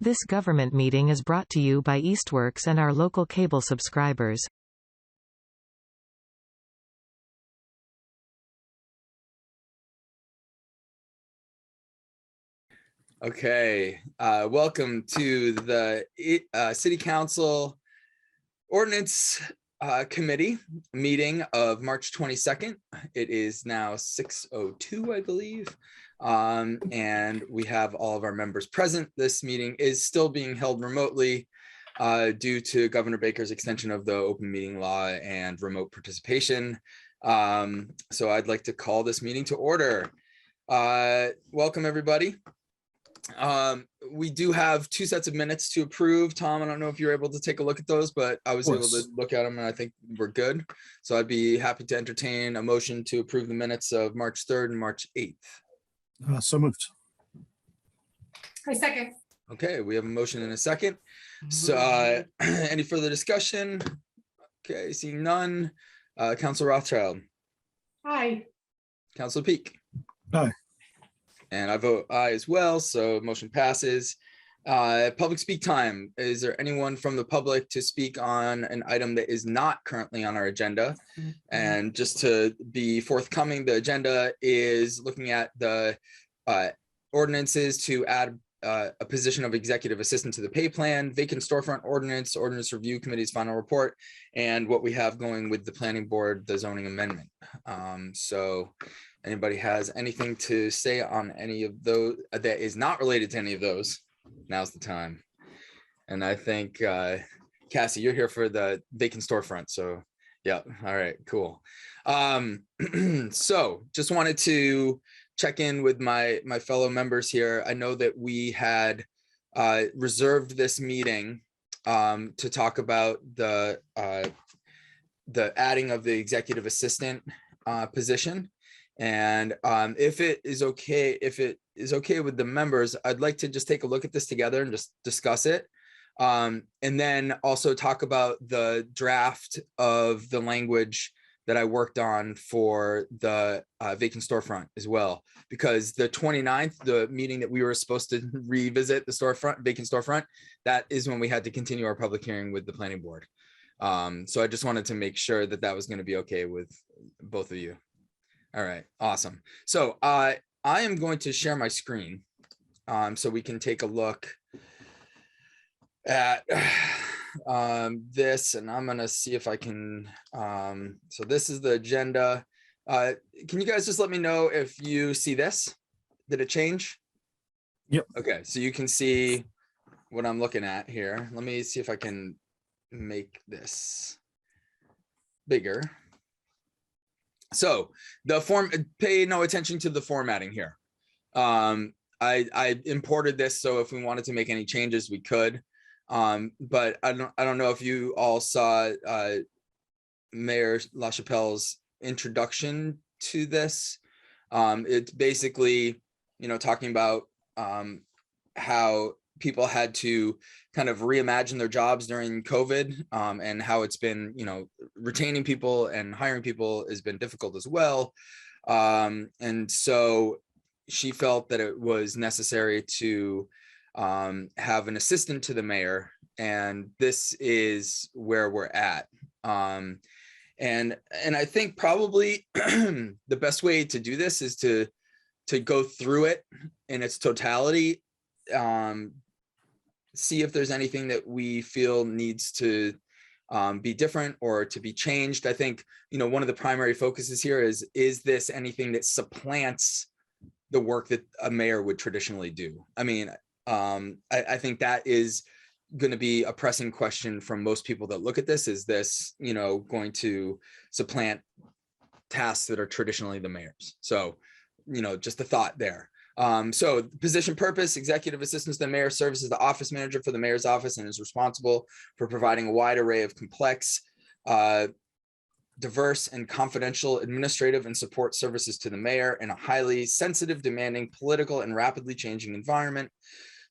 This government meeting is brought to you by Eastworks and our local cable subscribers. Okay, welcome to the City Council Ordinance Committee meeting of March 22nd. It is now 6:02, I believe, and we have all of our members present. This meeting is still being held remotely due to Governor Baker's extension of the open meeting law and remote participation. So I'd like to call this meeting to order. Welcome, everybody. We do have 2 sets of minutes to approve. Tom, I don't know if you're able to take a look at those, but I was able to look at them and I think we're good. So I'd be happy to entertain a motion to approve the minutes of March 3rd and March 8th. So moved. I second. Okay, we have a motion and a second. So any further discussion? Okay, seeing none. Councilor Rothschild. Aye. Councilor Peak. Aye. And I vote aye as well, so motion passes. Public speak time. Is there anyone from the public to speak on an item that is not currently on our agenda? And just to be forthcoming, the agenda is looking at the ordinances to add a position of executive assistant to the pay plan, vacant storefront ordinance, ordinance review committee's final report, and what we have going with the planning board, the zoning amendment. So anybody has anything to say on any of those that is not related to any of those, now's the time. And I think Cassie, you're here for the vacant storefront, so yeah, all right, cool. So just wanted to check in with my fellow members here. I know that we had reserved this meeting to talk about the adding of the executive assistant position. And if it is okay with the members, I'd like to just take a look at this together and just discuss it. And then also talk about the draft of the language that I worked on for the vacant storefront as well, because the 29th, the meeting that we were supposed to revisit the vacant storefront, that is when we had to continue our public hearing with the planning board. So I just wanted to make sure that that was going to be okay with both of you. All right, awesome. So I am going to share my screen so we can take a look at this, and I'm gonna see if I can. So this is the agenda. Can you guys just let me know if you see this? Did it change? Yep. Okay, so you can see what I'm looking at here. Let me see if I can make this bigger. So the form, pay no attention to the formatting here. I imported this, so if we wanted to make any changes, we could. But I don't know if you all saw Mayor LaChapelle's introduction to this. It's basically, talking about how people had to kind of reimagine their jobs during COVID, and how it's been, retaining people and hiring people has been difficult as well. And so she felt that it was necessary to have an assistant to the mayor, and this is where we're at. And I think probably the best way to do this is to go through it in its totality, see if there's anything that we feel needs to be different or to be changed. I think, one of the primary focuses here is this anything that supplants the work that a mayor would traditionally do? I mean, I think that is going to be a pressing question from most people that look at this. Is this, going to supplant tasks that are traditionally the mayor's? So, just a thought there. So position purpose, executive assistant to the mayor serves as the office manager for the mayor's office and is responsible for providing a wide array of complex, diverse and confidential administrative and support services to the mayor in a highly sensitive, demanding, political and rapidly changing environment.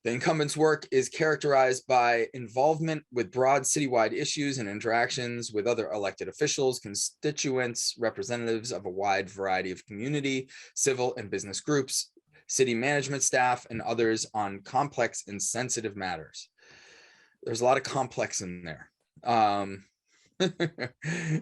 The incumbent's work is characterized by involvement with broad citywide issues and interactions with other elected officials, constituents, representatives of a wide variety of community, civil and business groups, city management staff, and others on complex and sensitive matters. There's a lot of complex in there.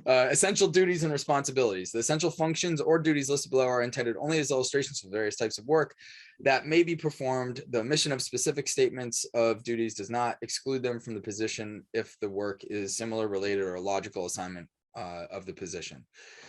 Essential duties and responsibilities. The essential functions or duties listed below are intended only as illustrations for various types of work that may be performed. The omission of specific statements of duties does not exclude them from the position if the work is similar, related, or a logical assignment of the position.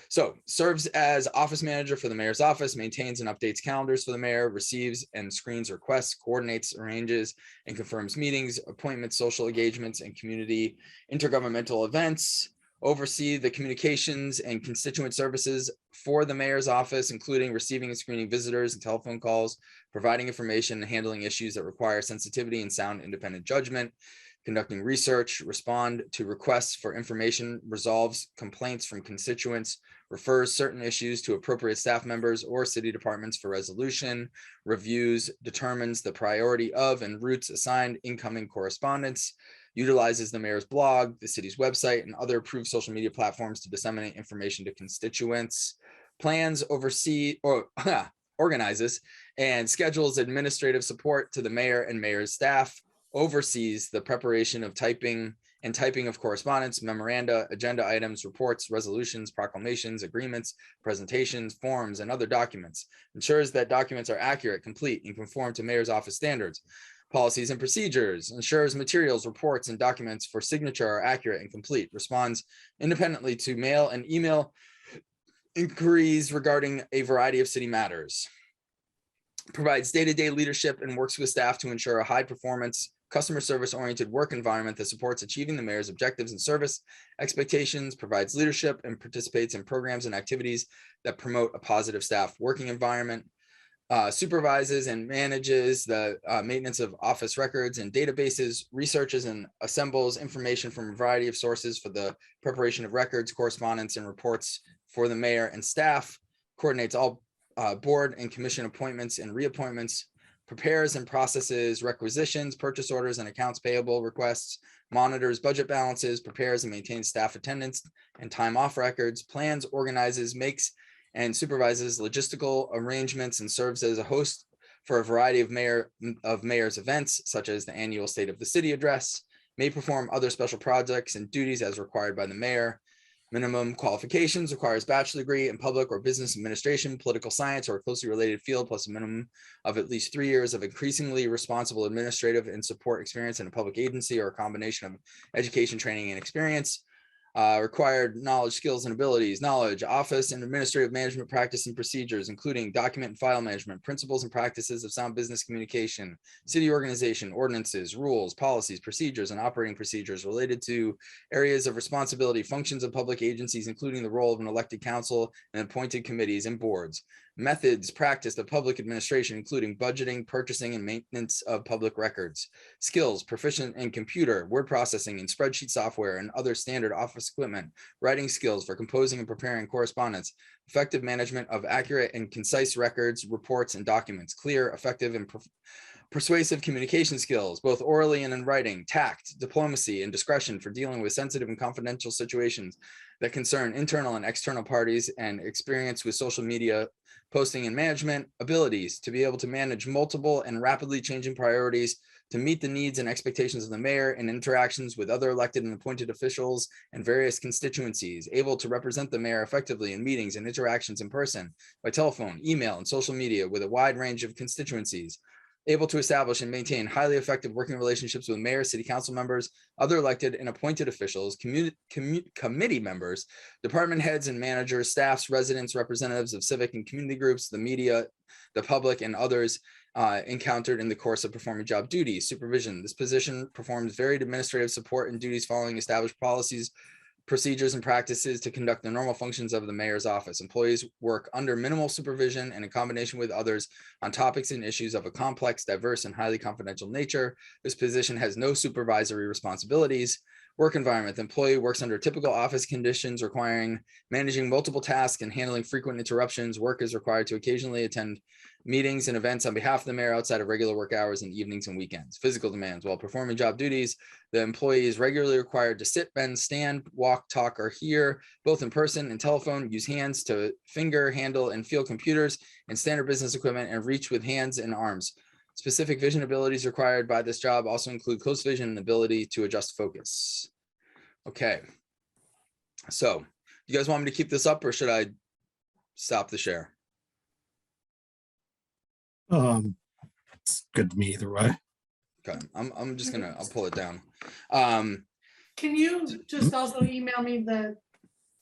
So serves as office manager for the mayor's office, maintains and updates calendars for the mayor, receives and screens requests, coordinates, arranges, and confirms meetings, appointments, social engagements, and community intergovernmental events, oversee the communications and constituent services for the mayor's office, including receiving and screening visitors and telephone calls, providing information and handling issues that require sensitivity and sound independent judgment, conducting research, respond to requests for information, resolves complaints from constituents, refers certain issues to appropriate staff members or city departments for resolution, reviews, determines the priority of and routes assigned incoming correspondence, utilizes the mayor's blog, the city's website, and other approved social media platforms to disseminate information to constituents, plans, oversee, or organizes, and schedules administrative support to the mayor and mayor's staff, oversees the preparation of typing of correspondence, memoranda, agenda items, reports, resolutions, proclamations, agreements, presentations, forms, and other documents, ensures that documents are accurate, complete, and conform to mayor's office standards, policies and procedures, ensures materials, reports, and documents for signature are accurate and complete, responds independently to mail and email inquiries regarding a variety of city matters, provides day-to-day leadership and works with staff to ensure a high-performance, customer service-oriented work environment that supports achieving the mayor's objectives and service expectations, provides leadership and participates in programs and activities that promote a positive staff working environment, supervises and manages the maintenance of office records and databases, researches and assembles information from a variety of sources for the preparation of records, correspondence, and reports for the mayor and staff, coordinates all board and commission appointments and reappointments, prepares and processes requisitions, purchase orders, and accounts payable requests, monitors budget balances, prepares and maintains staff attendance and time off records, plans, organizes, makes, and supervises logistical arrangements, and serves as a host for a variety of mayor's events, such as the annual State of the City address, may perform other special projects and duties as required by the mayor. Minimum qualifications: requires bachelor degree in public or business administration, political science, or a closely related field, plus a minimum of at least 3 years of increasingly responsible administrative and support experience in a public agency or a combination of education, training, and experience. Required knowledge, skills, and abilities: knowledge, office and administrative management practice and procedures, including document and file management, principles and practices of sound business communication, city organization, ordinances, rules, policies, procedures, and operating procedures related to areas of responsibility, functions of public agencies, including the role of an elected council and appointed committees and boards. Methods practiced of public administration, including budgeting, purchasing, and maintenance of public records. Skills: proficient in computer, word processing, and spreadsheet software, and other standard office equipment. Writing skills for composing and preparing correspondence. Effective management of accurate and concise records, reports, and documents. Clear, effective, and persuasive communication skills, both orally and in writing. Tact, diplomacy, and discretion for dealing with sensitive and confidential situations that concern internal and external parties, and experience with social media posting and management. Abilities to be able to manage multiple and rapidly changing priorities to meet the needs and expectations of the mayor and interactions with other elected and appointed officials and various constituencies. Able to represent the mayor effectively in meetings and interactions in person, by telephone, email, and social media with a wide range of constituencies. Able to establish and maintain highly effective working relationships with mayor, city council members, other elected and appointed officials, committee members, department heads and managers, staffs, residents, representatives of civic and community groups, the media, the public, and others encountered in the course of performing job duties. Supervision: this position performs varied administrative support and duties following established policies, procedures, and practices to conduct the normal functions of the mayor's office. Employees work under minimal supervision and in combination with others on topics and issues of a complex, diverse, and highly confidential nature. This position has no supervisory responsibilities. Work environment. The employee works under typical office conditions requiring managing multiple tasks and handling frequent interruptions. Work is required to occasionally attend meetings and events on behalf of the mayor outside of regular work hours and evenings and weekends. Physical demands. While performing job duties, the employee is regularly required to sit, bend, stand, walk, talk, or hear, both in person and telephone, use hands to finger, handle, and feel computers and standard business equipment, and reach with hands and arms. Specific vision abilities required by this job also include close vision and ability to adjust focus. Okay. So you guys want me to keep this up or should I stop the share? It's good to me either way. Okay. I'm just gonna, I'll pull it down. Can you just also email me the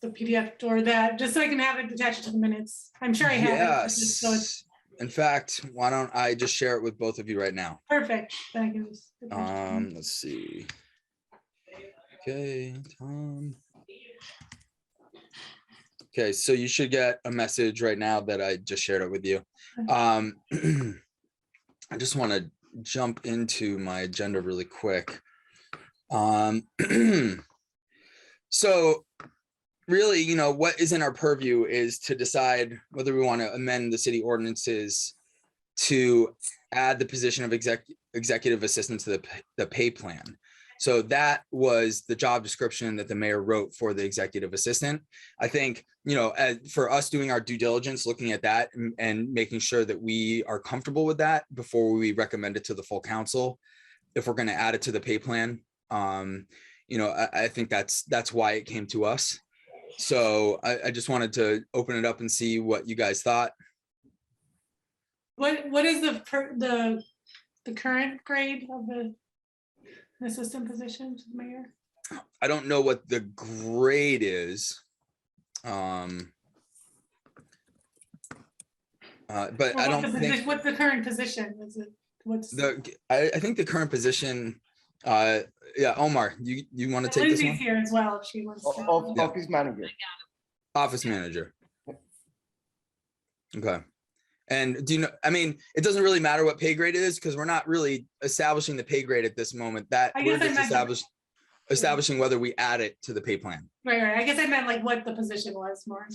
PDF or that, just so I can have it attached to the minutes? I'm sure I have it. but just so it's Yes. In fact, why don't I just share it with both of you right now? perfect. Then I can just attach it. Let's see. Okay, Tom. Okay, so you should get a message right now that I just shared it with you. I just want to jump into my agenda really quick. So really, you know, what is in our purview is to decide whether we want to amend the city ordinances to add the position of executive assistant to the pay plan. So that was the job description that the mayor wrote for the executive assistant. I think, you know, for us doing our due diligence, looking at that and making sure that we are comfortable with that before we recommend it to the full council, if we're going to add it to the pay plan, you know, I think that's why it came to us. So I just wanted to open it up and see what you guys thought. What is the current grade of the assistant position to the mayor? I don't know what the grade is. But I don't think What's the current position? Is it I think the current position, yeah, Omar, you want to take this Lindsay's one? here as well. If she wants to. Yeah. Office manager. Office manager. Okay. And do you know, I mean, it doesn't really matter what pay grade it is because we're not really establishing the pay grade at this moment. That I we're guess I just meant establishing whether we add it to the pay plan. Right. I guess I meant like what the position was more.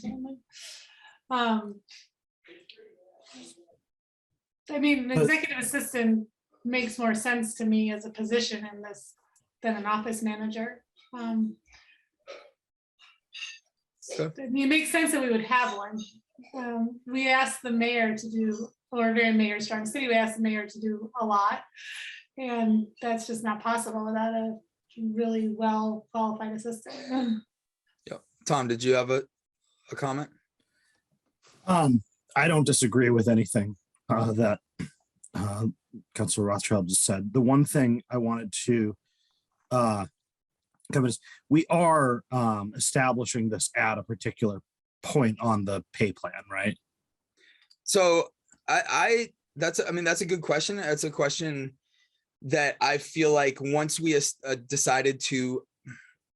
I mean, an executive assistant makes more sense to me as a position in this than an office manager. Okay. I mean, it makes sense that we would have one. We asked the mayor to do, or very Mayor Strong City, we asked the mayor to do a lot. And that's just not possible without a really well qualified assistant. Yep. Tom, did you have a comment? I don't disagree with anything that Councilor Rothschild just said. The one thing I wanted to cover is we are establishing this at a particular point on the pay plan, right? So that's a good question. That's a question that I feel like once we decided to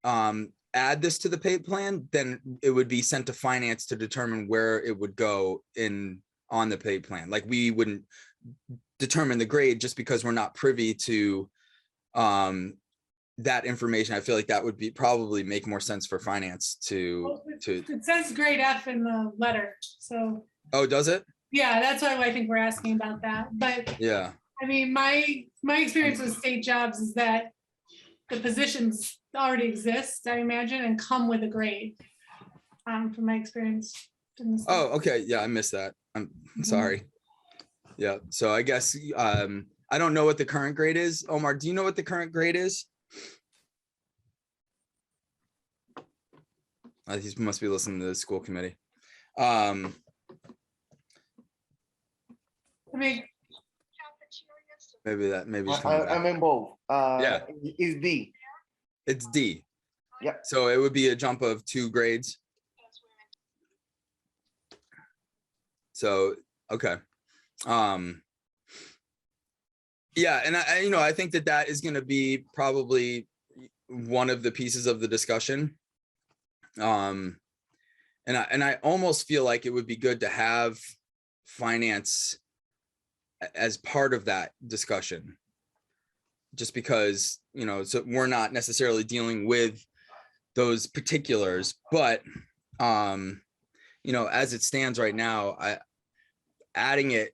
add this to the pay plan, then it would be sent to finance to determine where it would go on the pay plan. Like we wouldn't determine the grade just because we're not privy to that information. I feel like that would be probably make more sense for finance to. It says grade F in the letter, so. Oh, does it? Yeah, that's why I think we're asking about that. But yeah, I mean, my experience with state jobs is that the positions already exist, I imagine, and come with a grade. From my experience. Oh, okay. Yeah, I missed that. I'm sorry. Yeah. So I guess I don't know what the current grade is. Omar, do you know what the current grade is? He must be listening to the school committee. I mean, maybe he's coming back. I'm in both. Yeah. It's D. It's D. Yeah. So it would be a jump of 2 grades. So, okay. Yeah, and I think that is going to be probably one of the pieces of the discussion. And I almost feel like it would be good to have finance as part of that discussion. just because, you know, so we're not necessarily dealing with those particulars, but you know, as it stands right now, adding it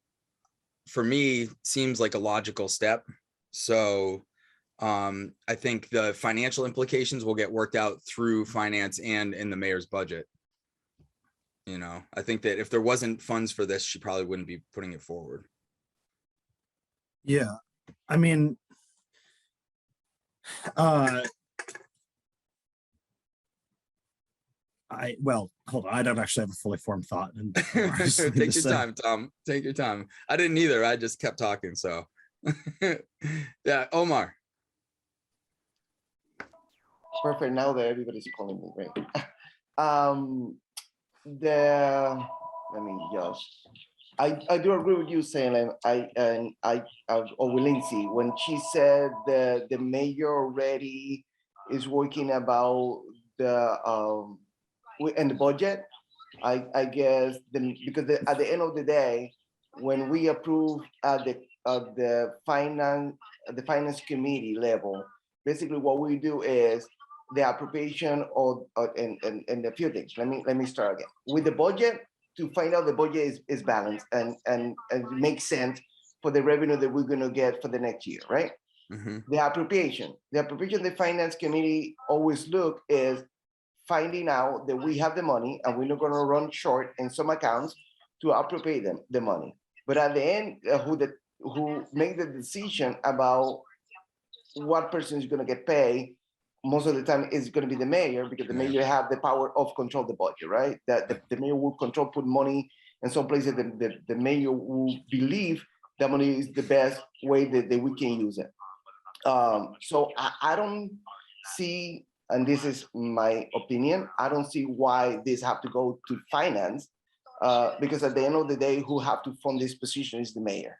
for me seems like a logical step. So I think the financial implications will get worked out through finance and in the mayor's budget. You know, I think that if there wasn't funds for this, she probably wouldn't be putting it forward. Yeah, I mean, well, hold on, I don't actually have a fully formed thought. And Take your time, Tom. Take your time. I didn't either. I just kept talking. So yeah, Omar. Perfect. Now that everybody's calling me, right? Let me just. I do agree with you, saying or with Lindsay when she said the mayor already is working about the and the budget. I guess because at the end of the day, when we approve at the finance committee level, basically what we do is the appropriation of and a few things. Let me start again with the budget to find out the budget is balanced and makes sense for the revenue that we're going to get for the next year, right? Mm-hmm. The appropriation the finance committee always look is finding out that we have the money and we're not going to run short in some accounts to appropriate the money. But at the end, who make the decision about what person is going to get paid, most of the time is going to be the mayor, because the mayor have the power of control the budget, right? That the mayor will put money in some places that the mayor will believe that money is the best way that we can use it. So I don't see, and this is my opinion, I don't see why this have to go to finance, because at the end of the day, who have to fund this position is the mayor.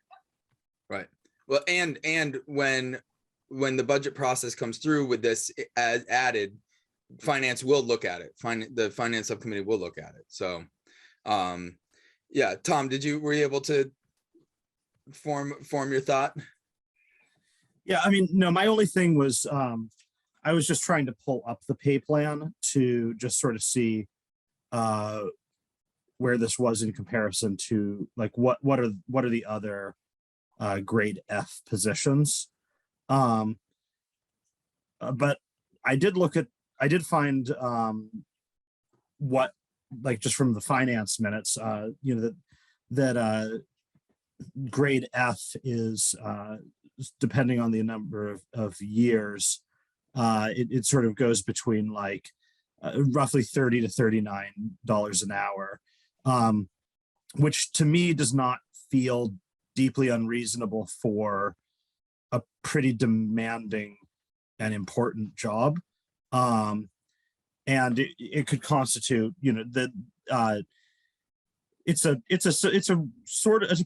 Right. Well, and when the budget process comes through with this as added, finance will look at it. The finance subcommittee will look at it. So, yeah, Tom, were you able to form your thought? Yeah, I mean, no, my only thing was I was just trying to pull up the pay plan to just sort of see where this was in comparison to like what are the other grade F positions. But I did find what, like, just from the finance minutes, you know, that grade F is depending on the number of years, it sort of goes between like roughly $30 to $39 an hour, which to me does not feel deeply unreasonable for a pretty demanding and important job. And it could constitute, you know, it's a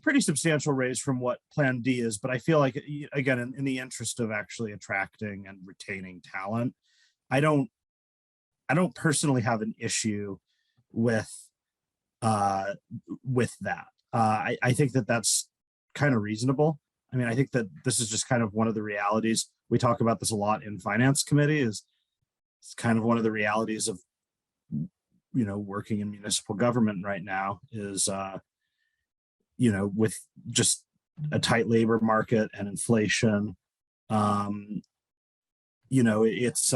pretty substantial raise from what Plan D is, but I feel like, again, in the interest of actually attracting and retaining talent, I don't personally have an issue with that. I think that that's kind of reasonable. I mean, I think that this is just kind of one of the realities. We talk about this a lot in finance committee, it's kind of one of the realities of, you know, working in municipal government right now is, you know, with just a tight labor market and inflation, you know, it's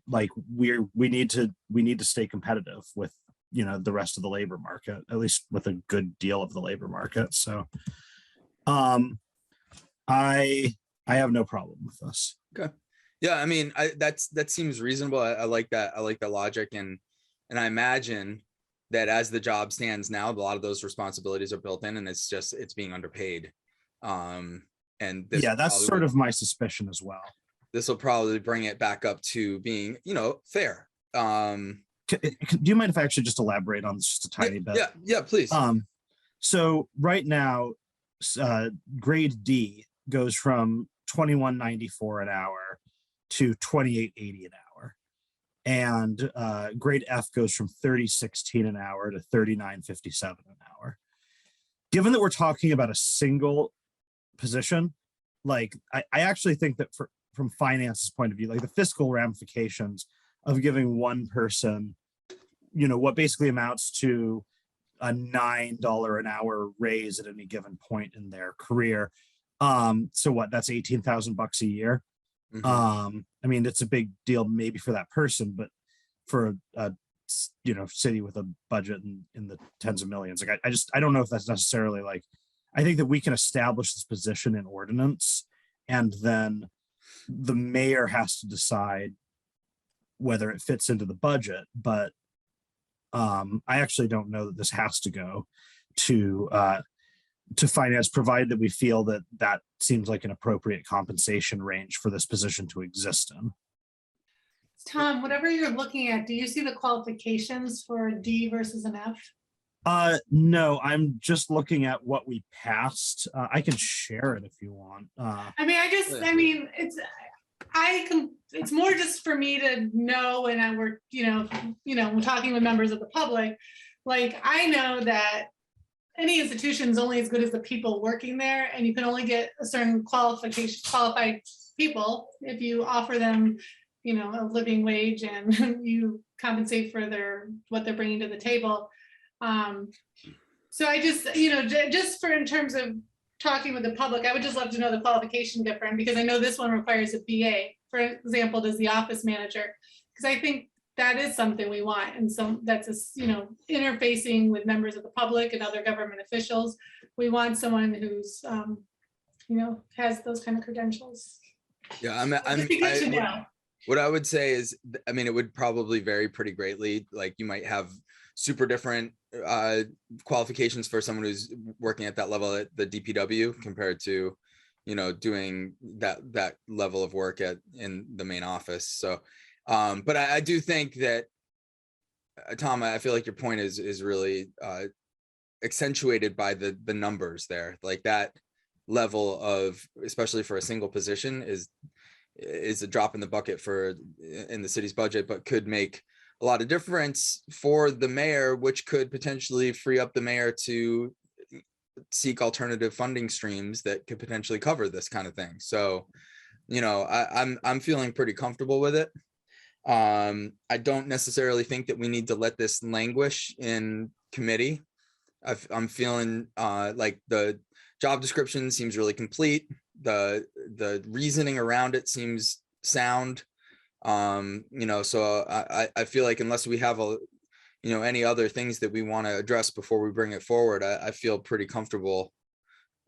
like we need to stay competitive with, you know, the rest of the labor market, at least with a good deal of the labor market. So I have no problem with this. Okay. Yeah, I mean, that seems reasonable. I like that. I like the logic, and I imagine that as the job stands now, a lot of those responsibilities are built in, and it's being underpaid. And yeah, that's sort of my suspicion as well. This will probably bring it back up to being, you know, fair. Do you mind if I actually just elaborate on this just a tiny bit? Yeah, please. So right now, grade D goes from $21.94 an hour to $28.80 an hour, and grade F goes from $30.16 an hour to $39.57 an hour. Given that we're talking about a single position, like, I actually think that from finance's point of view, like the fiscal ramifications of giving one person, what basically amounts to a $9 an hour raise at any given point in their career. So what, that's $18,000 a year. Mhm. I mean, it's a big deal maybe for that person, but for a city with a budget in the tens of millions, like I don't know if that's necessarily like, I think that we can establish this position in ordinance, and then the mayor has to decide whether it fits into the budget. But I actually don't know that this has to go to finance, provided that we feel that that seems like an appropriate compensation range for this position to exist in. Tom, whatever you're looking at, do you see the qualifications for a D versus an F? No, I'm just looking at what we passed. I can share it if you want. I mean, it's more just for me to know when we're talking with members of the public. Like, I know that any institution is only as good as the people working there, and you can only get a certain qualified people if you offer them, a living wage, and you compensate for what they're bringing to the table. So I just, just for in terms of talking with the public, I would just love to know the qualification difference, because I know this one requires a BA, for example, does the office manager, because I think that is something we want. And so that's, interfacing with members of the public and other government officials. We want someone who's, has those kind of credentials. Yeah, what I would say is, I mean, it would probably vary pretty greatly. Like, you might have super different qualifications for someone who's working at that level at the DPW compared to, doing that level of work in the main office. So, but I do think that, Tom, I feel like your point is really accentuated by the numbers there. Like, that level of, especially for a single position, is a drop in the bucket in the city's budget, but could make a lot of difference for the mayor, which could potentially free up the mayor to seek alternative funding streams that could potentially cover this kind of thing. So, I'm feeling pretty comfortable with it. I don't necessarily think that we need to let this languish in committee. I'm feeling like the job description seems really complete. The reasoning around it seems sound. So I feel like unless we have any other things that we want to address before we bring it forward, I feel pretty comfortable,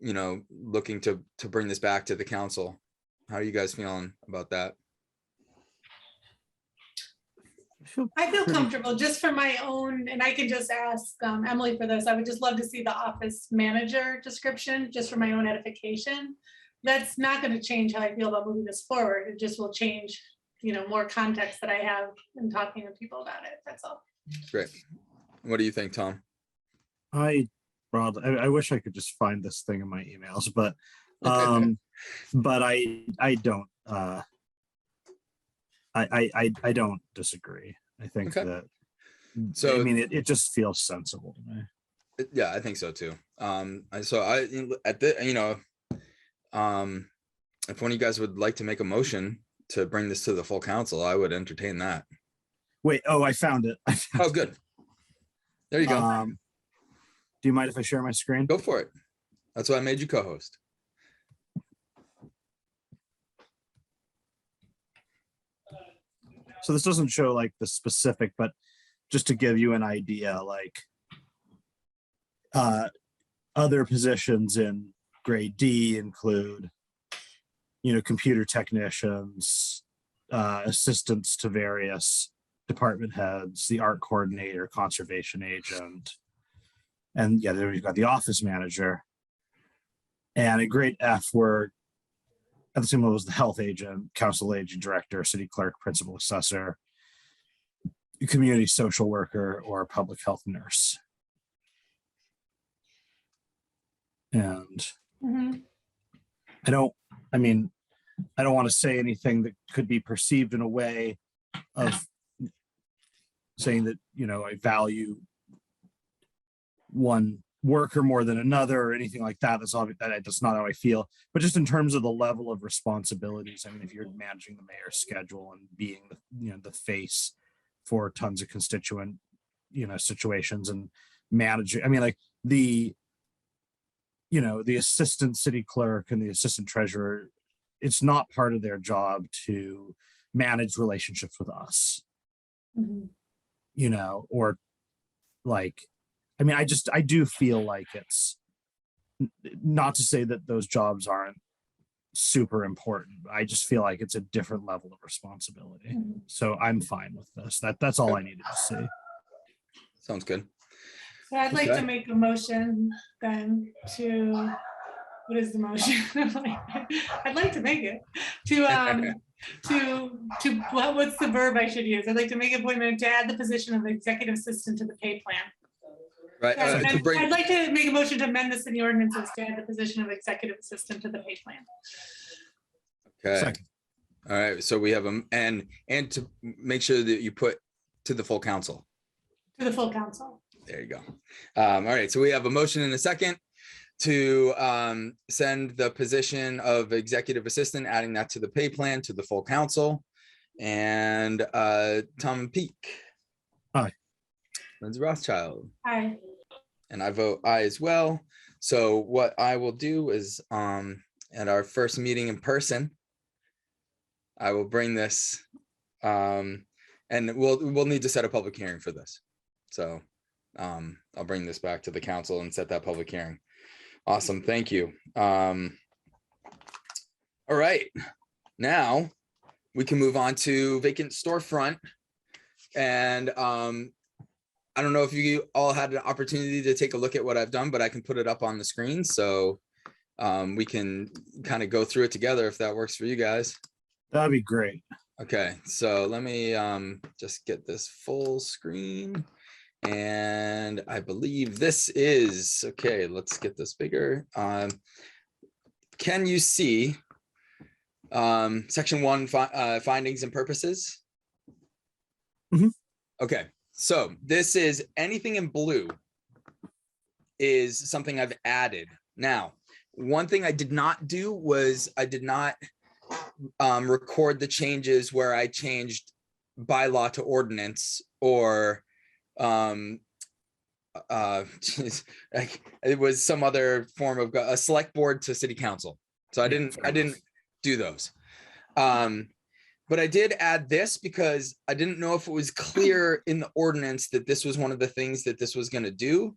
looking to bring this back to the council. How are you guys feeling about that? I feel comfortable just for my own, and I can just ask Emily for this. I would just love to see the office manager description just for my own edification. That's not going to change how I feel about moving this forward. It just will change, more context that I have in talking to people about it. That's all. Great. What do you think, Tom? I wish I could just find this thing in my emails, but but I don't I don't disagree. I think that, so I mean, it just feels sensible to me. Yeah, I think so too. If one of you guys would like to make a motion to bring this to the full council, I would entertain that. Wait, I found it. Oh, good. There you go. Do you mind if I share my screen? Go for it. That's why I made you co-host. So this doesn't show like the specific, but just to give you an idea, like other positions in grade D include, computer technicians, assistants to various department heads, the art coordinator, conservation agent, and yeah, there you've got the office manager. And at grade F, we're at the same level as the health agent, council agent, director, city clerk, principal assessor, community social worker, or public health nurse. And I don't want to say anything that could be perceived in a way of saying that, I value one worker more than another or anything like that. That's obvious. That's not how I feel. But just in terms of the level of responsibilities, I mean, if you're managing the mayor's schedule and being the face for tons of constituent situations and managing, I mean, like the assistant city clerk and the assistant treasurer, it's not part of their job to manage relationships with us, or like, I mean, I do feel like it's not to say that those jobs aren't super important. I just feel like it's a different level of responsibility. So I'm fine with this. That's all I needed to say. Sounds good. So I'd like to Okay. make a motion then to, what is the motion? I'd like to make it what's the verb I should use? I'd like to make an appointment to add the position of executive assistant to the pay plan. Right. I'd like to make a motion to amend the city ordinances to add the position of executive assistant to the pay plan. Okay. Second. All right. So we have and to make sure that you put to the full council. To the full council. There you go. All right. So we have a motion and a second to send the position of executive assistant, adding that to the pay plan, to the full council. And Tom Peak. Aye. Lindsay Rothschild. Aye. And I vote aye as well. So what I will do is at our first meeting in person, I will bring this and we'll need to set a public hearing for this. So I'll bring this back to the council and set that public hearing. Awesome. Thank you. All right. Now we can move on to Vacant Storefront. And I don't know if you all had an opportunity to take a look at what I've done, but I can put it up on the screen. So we can kind of go through it together if that works for you guys. That'd be great. Okay, so let me just get this full screen. And I believe this is, okay, let's get this bigger. Can you see section 1 findings and purposes? Okay, so this is anything in blue is something I've added. Now, one thing I did not do was I did not record the changes where I changed bylaw to ordinance or it was some other form of a select board to city council. So I didn't do those. But I did add this because I didn't know if it was clear in the ordinance that this was one of the things that this was going to do,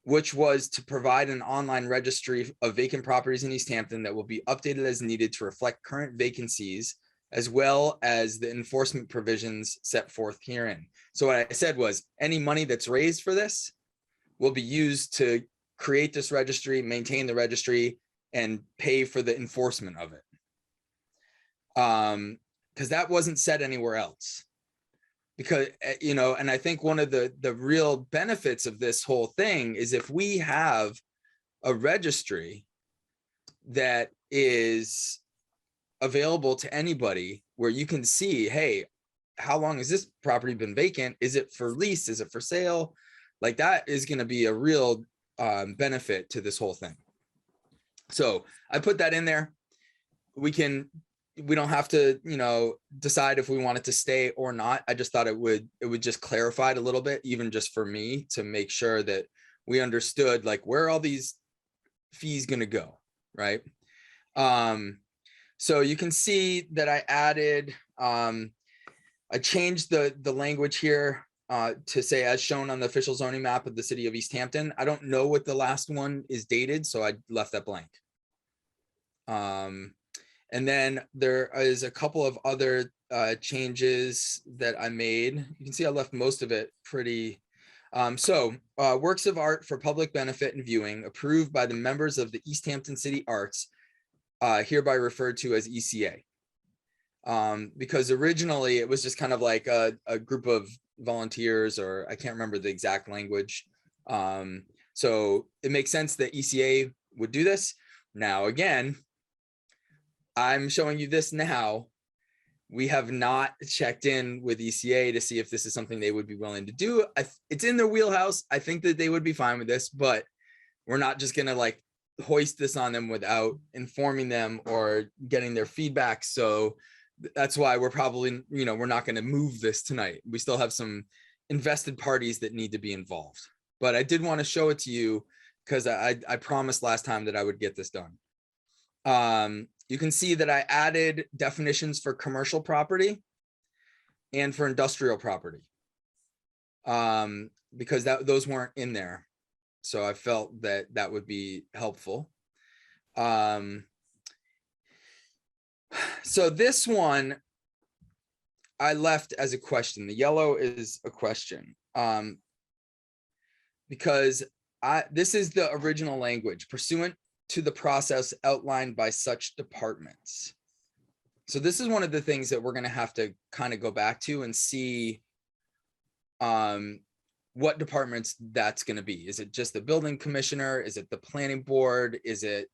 which was to provide an online registry of vacant properties in Easthampton that will be updated as needed to reflect current vacancies, as well as the enforcement provisions set forth herein. So what I said was any money that's raised for this will be used to create this registry, maintain the registry, and pay for the enforcement of it. Because that wasn't said anywhere else. Because, and I think one of the real benefits of this whole thing is if we have a registry that is available to anybody where you can see, hey, how long has this property been vacant? Is it for lease? Is it for sale? Like that is going to be a real benefit to this whole thing. So I put that in there. We don't have to, decide if we want it to stay or not. I just thought it would just clarify it a little bit, even just for me to make sure that we understood like where are all these fees going to go, right? So you can see that I added, I changed the language here to say as shown on the official zoning map of the city of Easthampton. I don't know what the last one is dated, so I left that blank. And then there is a couple of other changes that I made. You can see I left most of it pretty. Works of art for public benefit and viewing approved by the members of the Easthampton City Arts, hereby referred to as ECA. Because originally it was just kind of like a group of volunteers, or I can't remember the exact language. So it makes sense that ECA would do this. Now, again, I'm showing you this now. We have not checked in with ECA to see if this is something they would be willing to do. It's in their wheelhouse. I think that they would be fine with this, but We're not just gonna like hoist this on them without informing them or getting their feedback. So that's why we're probably, we're not gonna move this tonight. We still have some invested parties that need to be involved. But I did want to show it to you because I promised last time that I would get this done. You can see that I added definitions for commercial property and for industrial property, because those weren't in there. So I felt that that would be helpful. So this one I left as a question. The yellow is a question, because this is the original language, pursuant to the process outlined by such departments. So this is one of the things that we're going to have to kind of go back to and see what departments that's going to be. Is it just the building commissioner? Is it the planning board? Is it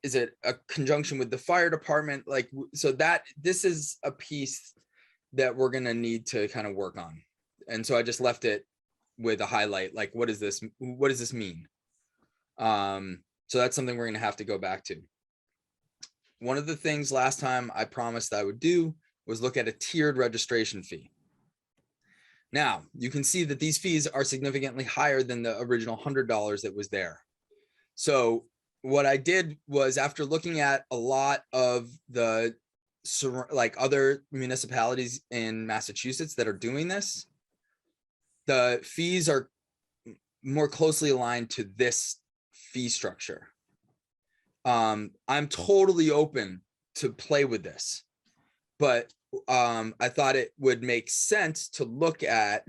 is it a conjunction with the fire department? Like, so that this is a piece that we're going to need to kind of work on. And so I just left it with a highlight, like, what does this mean? So that's something we're going to have to go back to. One of the things last time I promised I would do was look at a tiered registration fee. Now you can see that these fees are significantly higher than the original $100 that was there. So what I did was, after looking at a lot of the like other municipalities in Massachusetts that are doing this, the fees are more closely aligned to this fee structure. I'm totally open to play with this, but I thought it would make sense to look at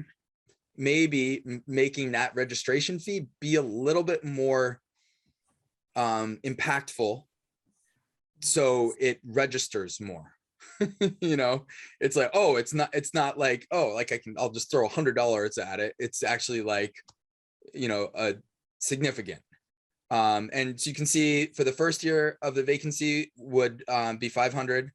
maybe making that registration fee be a little bit more impactful, so it registers more. It's like, oh, it's not like, oh, like I'll just throw $100 at it. It's actually like, a significant. And so you can see for the first year of the vacancy would be 500.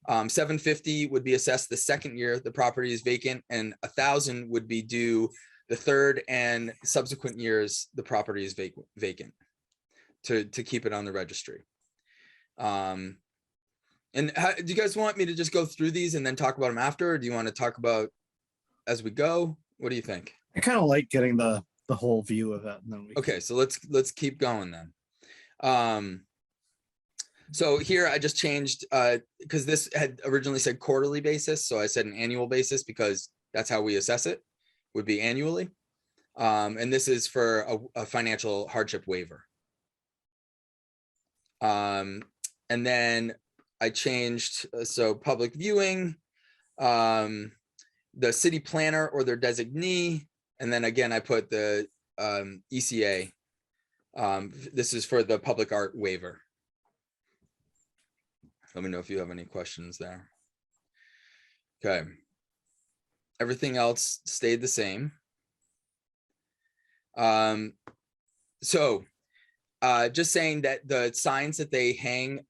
750 would be assessed the second year the property is vacant, and 1,000 would be due the third and subsequent years the property is vacant to keep it on the registry. And do you guys want me to just go through these and then talk about them after, or do you want to talk about as we go? What do you think? I kind of like getting the whole view of it. And then Okay, so let's keep going then. So here I just changed, because this had originally said quarterly basis, so I said an annual basis because that's how we assess it, would be annually. And this is for a financial hardship waiver. And then I changed, so public viewing, the city planner or their designee, and then again I put the ECA. This is for the public art waiver. Let me know if you have any questions there. Okay. Everything else stayed the same. So just saying that the signs that they hang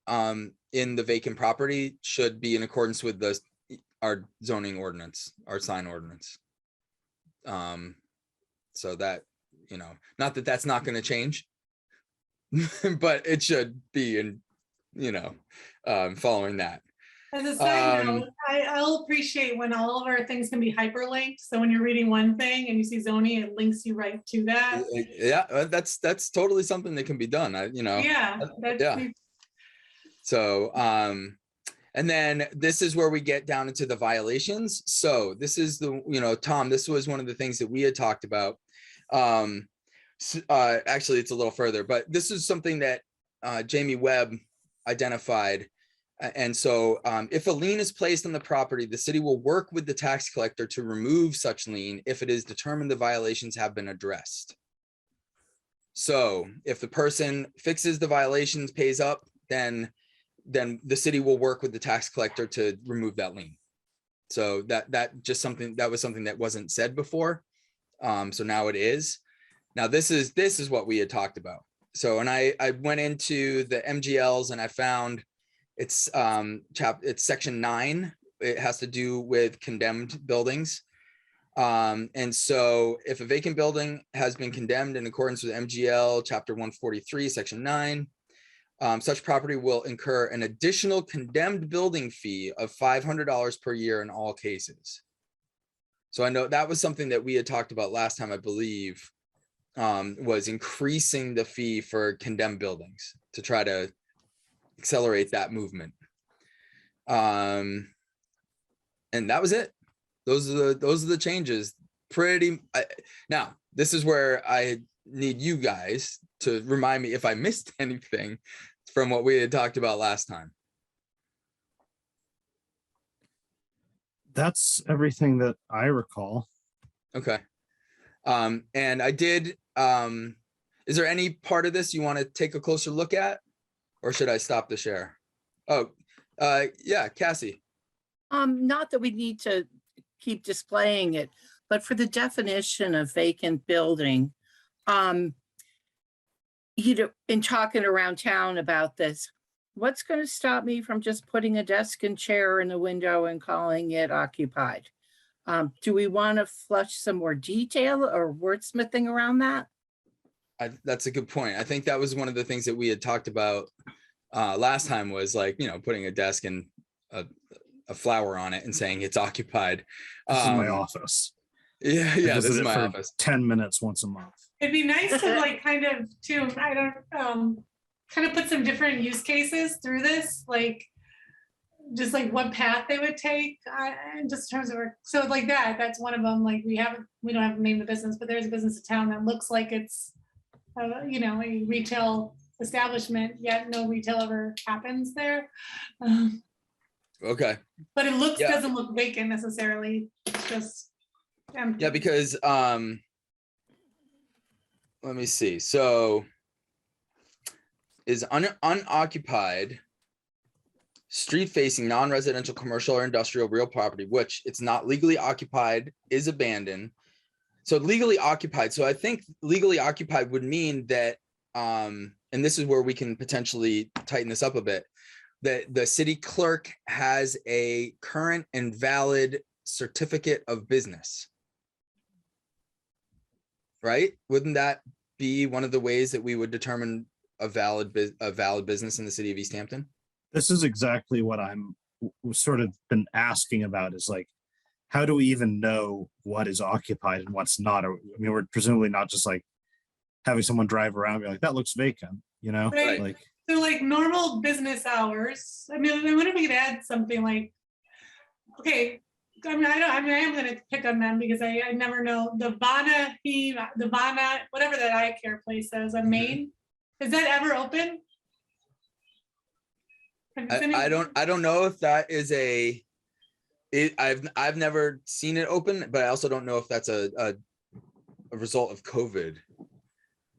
in the vacant property should be in accordance with our zoning ordinance, our sign ordinance. So that, not that that's not going to change, but it should be in, following that. As a side note, I'll appreciate when all of our things can be hyperlinked. So when you're reading one thing and you see zoning, it links you right to that. Yeah, that's totally something that can be done. Yeah. So, and then this is where we get down into the violations. So this is the, Tom, this was one of the things that we had talked about. Actually, it's a little further, but this is something that Jamie Webb identified. And so if a lien is placed on the property, the city will work with the tax collector to remove such lien if it is determined the violations have been addressed. So if the person fixes the violations, pays up, then the city will work with the tax collector to remove that lien. So that was something that wasn't said before. So now it is. Now this is what we had talked about. So, and I went into the MGLs and I found it's section 9. It has to do with condemned buildings. And so if a vacant building has been condemned in accordance with MGL Chapter 143, Section 9, such property will incur an additional condemned building fee of $500 per year in all cases. So I know that was something that we had talked about last time, I believe, was increasing the fee for condemned buildings to try to accelerate that movement. And that was it. Those are the changes. Now, this is where I need you guys to remind me if I missed anything from what we had talked about last time. That's everything that I recall. Okay. And I did, is there any part of this you want to take a closer look at, or should I stop the share? Oh, yeah, Cassie. Not that we need to keep displaying it, but for the definition of vacant building, you know, in talking around town about this, what's going to stop me from just putting a desk and chair in the window and calling it occupied? Do we want to flush some more detail or wordsmithing around that? That's a good point. I think that was one of the things that we had talked about last time, was like, you know, putting a desk and a flower on it and saying it's occupied. This is my office. Yeah, this is my office. 10 minutes once a month. It'd be nice to like kind of too, I don't, kind of put some different use cases through this, like just like what path they would take, just in terms of, so like that's one of them. Like we don't have to name the business, but there's a business in town that looks like it's, you know, a retail establishment, yet no retail ever happens there. Okay. But it doesn't look vacant necessarily. It's just empty. Yeah, because let me see. So is unoccupied street facing non-residential, commercial, or industrial real property, which it's not legally occupied, is abandoned. So legally occupied. So I think legally occupied would mean that, and this is where we can potentially tighten this up a bit, that the city clerk has a current and valid certificate of business. Right? Wouldn't that be one of the ways that we would determine a valid business in the city of Easthampton? This is exactly what I'm sort of been asking about, is like, how do we even know what is occupied and what's not? I mean, we're presumably not just like having someone drive around and be like, that looks vacant, you know? Right. Like, so like normal business hours. I mean, I wonder if we could add something like, okay, I am going to pick on them because I never know. The Vana, whatever that eye care place is on Main, is that ever open? I don't know if that is I've never seen it open, but I also don't know if that's a result of COVID.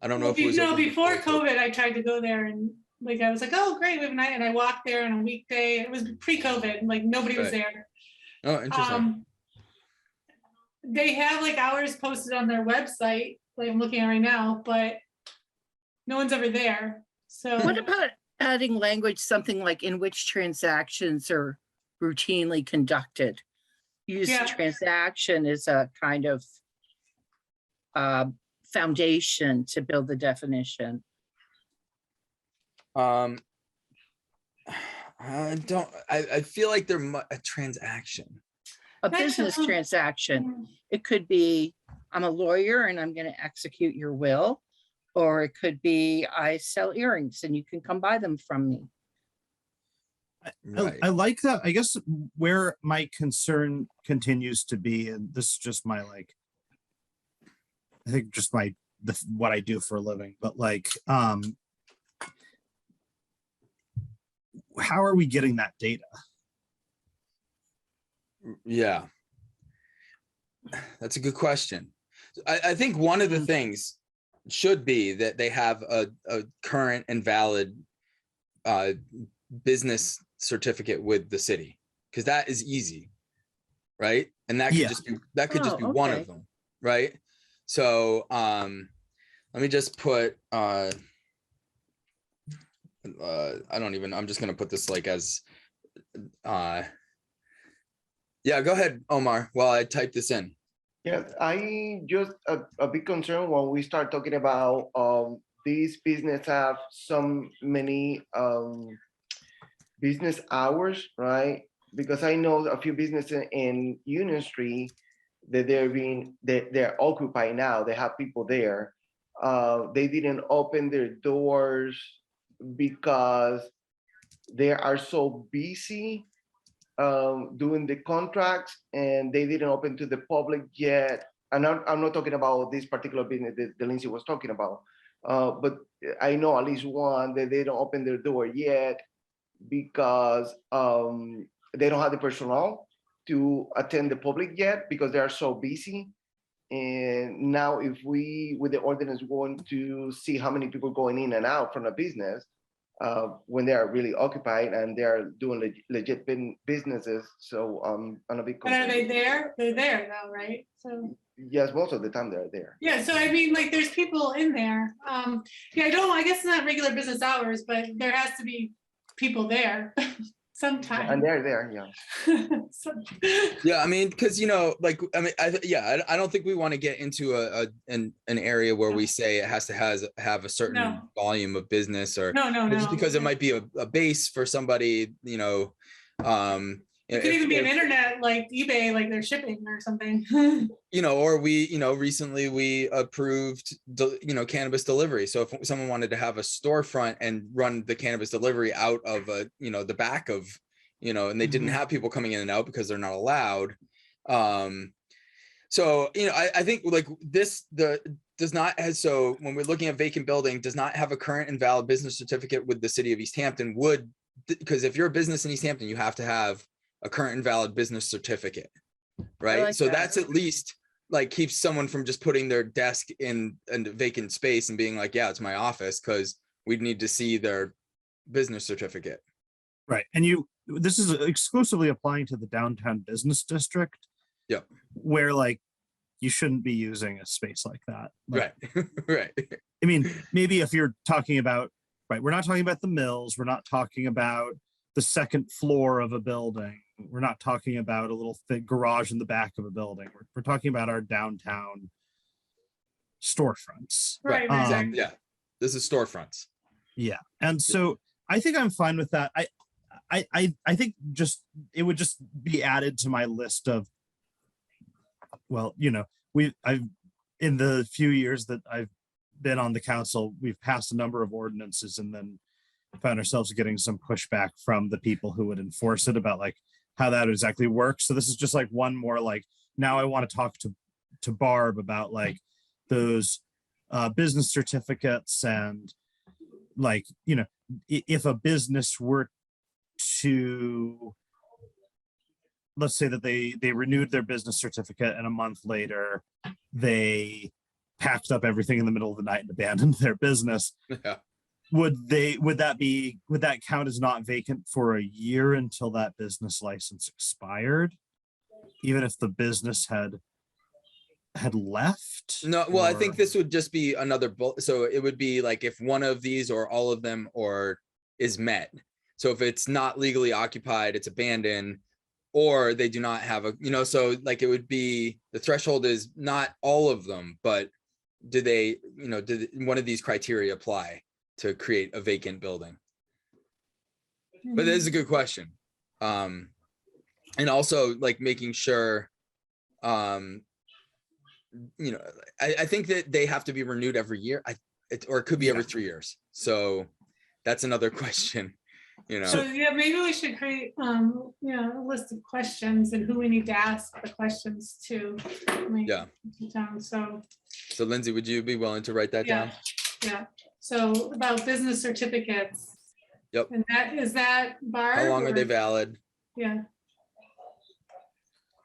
I don't know if it was open before COVID, I tried to go there and like I was like, oh great, we have a night, and I walked there on a weekday. It was pre-COVID, like nobody was there. Oh, interesting. They have like hours posted on their website, like I'm looking at right now, but no one's ever there. So What about adding language, something like in which transactions are routinely conducted? Use transaction as a kind of foundation to build the definition. I feel like a transaction. A business transaction. It could be, I'm a lawyer and I'm going to execute your will, or it could be I sell earrings and you can come buy them from me. I like that. I guess where my concern continues to be, and this is just my like, I think just what I do for a living, but like, how are we getting that data? Yeah, that's a good question. I think one of the things should be that they have a current and valid business certificate with the city, because that is easy, right? And that could just be one of them, right? So let me just put I'm just gonna put this like as yeah, go ahead, Omar, while I type this in. Yes, I just a big concern when we start talking about these business have so many business hours, right? Because I know a few businesses in Union Street that they're occupied now. They have people there. They didn't open their doors because they are so busy doing the contracts, and they didn't open to the public yet. And I'm not talking about this particular business that Lindsay was talking about, but I know at least one that they don't open their door yet because they don't have the personnel to attend the public yet because they are so busy. And now if we, with the ordinance, going to see how many people going in and out from a business, when they are really occupied and they are doing legit businesses. So I'm a big And are concern. they there? They're there though, right? So, Yes, most of the time they're there. yeah, so I mean, like, there's people in there. Yeah, I guess not regular business hours, but there has to be people there And sometime. they're there, yeah. So- Yeah, I mean, because I don't think we want to get into an area where we say it has to have a certain No. volume of business, or No, just because it no. might be a base for somebody, It could even be an internet, like eBay, like they're shipping or something. or recently we approved, cannabis delivery. So if someone wanted to have a storefront and run the cannabis delivery out of the back of, and they didn't have people coming in and out because they're not allowed. So, I think like this, so when we're looking at vacant building, does not have a current and valid business certificate with the city of Easthampton because if you're a business in Easthampton, you have to have a current and valid business certificate, right? like So that. that's at least like keeps someone from just putting their desk in a vacant space and being like, yeah, it's my office, because we'd need to see their business certificate. Right. And this is exclusively applying to the downtown business district. Yep. Where like you shouldn't be using a space like that. Like, Right. Right. I mean, maybe if you're talking about, right, we're not talking about the mills, we're not talking about the second floor of a building, we're not talking about a little thick garage in the back of a building. We're talking about our downtown storefronts. Right, Right. right. Exactly. Yeah. This is storefronts. Yeah. And so I think I'm fine with that. I think it would just be added to my list of, well, I've in the few years that I've been on the council, we've passed a number of ordinances and then found ourselves getting some pushback from the people who would enforce it about like how that exactly works. So this is just like one more, like, now I want to talk to Barb about like those business certificates and like, if a business were to, let's say that they renewed their business certificate and a month later they packed up everything in the middle of the night and abandoned their business. Yeah. Would that count as not vacant for a year until that business license expired, even if the business had left? No, well, I think Or- this would just be another so it would be like if one of these or all of them is met. So if it's not legally occupied, it's abandoned, or they do not have so like it would be, the threshold is not all of them, but did one of these criteria apply to create a vacant building? But that is a good question. And also like making sure, I think that they have to be renewed every year. Or it could be every 3 years. So that's another question, So yeah, maybe we should create, a list of questions and who we need to ask the questions to. Yeah. So, Lindsay, would you be willing to write that down? yeah. So about business certificates. Yep. And is that Barb? How long are or- they valid? Yeah.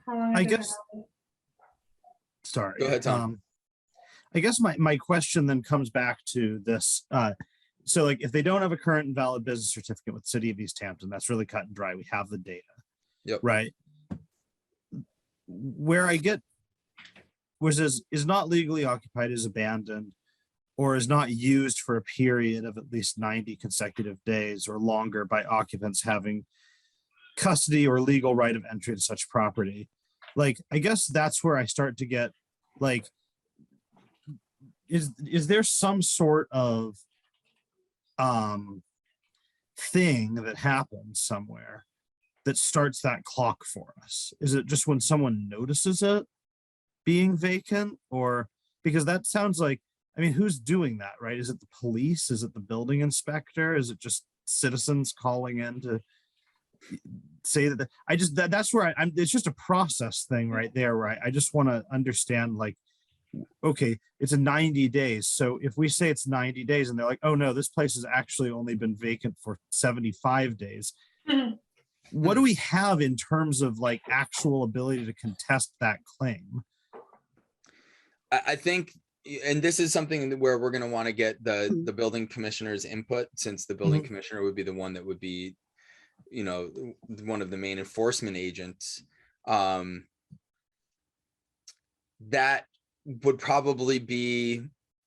How long? are I they guess- valid? Sorry. Go ahead, Tom. I guess my question then comes back to this. So like if they don't have a current and valid business certificate with City of Easthampton, that's really cut and dry. We have the data. Yep. Right. Where I get was is not legally occupied, is abandoned, or is not used for a period of at least 90 consecutive days or longer by occupants having custody or legal right of entry to such property. like, I guess that's where I start to get like, is there some sort of thing that happens somewhere that starts that clock for us? Is it just when someone notices it being vacant, or because that sounds like, I mean, who's doing that, right? Is it the police? Is it the building inspector? Is it just citizens calling in to say that? I just, that's where I'm, it's just a process thing right there, right? I just want to understand, like, okay, it's a 90 days. So if we say it's 90 days and they're like, oh no, this place has actually only been vacant for 75 days. What do we have in terms of like actual ability to contest that claim? I think, and this is something where we're going to want to get the building commissioner's input, since the building commissioner would be the one that would be, you know, one of the main enforcement agents. That would probably be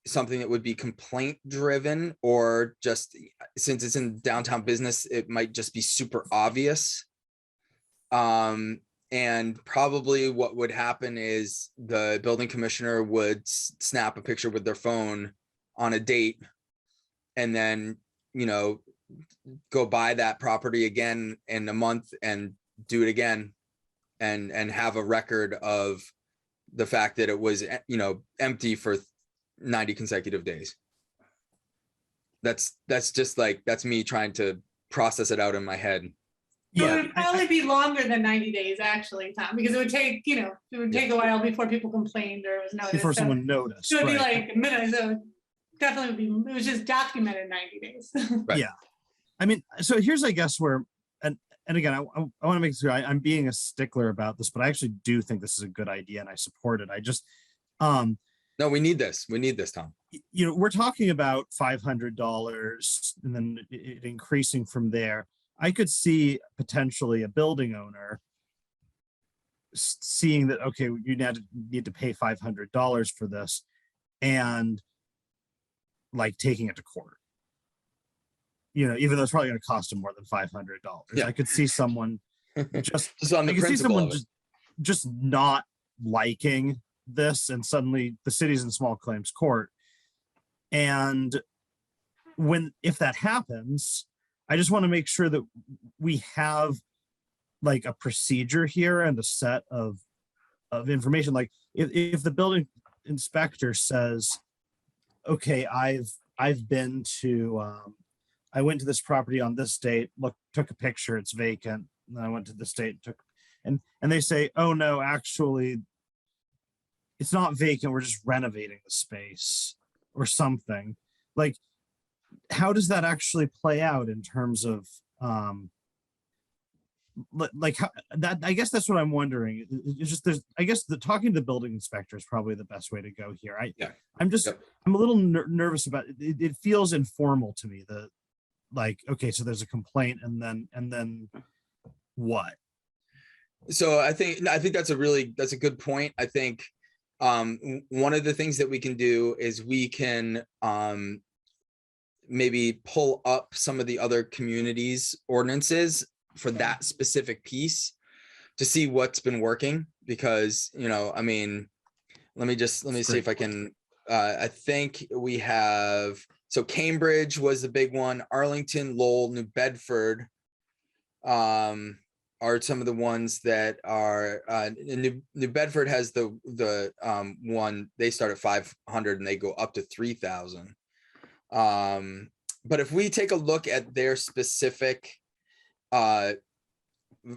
something that would be complaint driven, or just, since it's in downtown business, it might just be super obvious. And probably what would happen is the building commissioner would snap a picture with their phone on a date, and then, you know, go buy that property again in a month and do it again, and have a record of the fact that it was, you know, empty for 90 consecutive days. That's just like, that's me trying to process it out in my head. So it would probably be longer than 90 days, actually, Tom, because it would take, you know, it would take a while before people complained or it was noticed. Before someone noticed. So it'd be right. like a minute, so definitely would be, it was just documented 90 days. Right. Yeah. I mean, so here's, I guess, where, and again, I want to make sure I'm being a stickler about this, but I actually do think this is a good idea and I support it. I just, no, we need this. We need this, Tom. you know, we're talking about $500 and then it increasing from there. I could see potentially a building owner seeing that, okay, you now need to pay $500 for this, and like taking it to court. You know, even though it's probably going to cost them more than $500. Yeah. I could see someone just on the I could see principle someone of it. just not liking this, and suddenly the city's in small claims court. And if that happens, I just want to make sure that we have like a procedure here and a set of information. Like if the building inspector says, okay, I've been to, I went to this property on this date, took a picture, it's vacant. And then I went to this date, and they say, oh no, actually it's not vacant, we're just renovating the space or something. Like, how does that actually play out in terms of like how, that, I guess that's what I'm wondering. It's just, there's, I guess talking to the building inspector is probably the best way to go here. I'm a little nervous about it. It feels informal to me, that like, okay, so there's a complaint and then what? So I think that's a good point. I think one of the things that we can do is we can maybe pull up some of the other communities' ordinances for that specific piece to see what's been working, because, you know, I mean, let me see if I can, I think we have, so Cambridge was the big one, Arlington, Lowell, New Bedford are some of the ones that are, New Bedford has the one, they start at 500 and they go up to 3,000. But if we take a look at their specific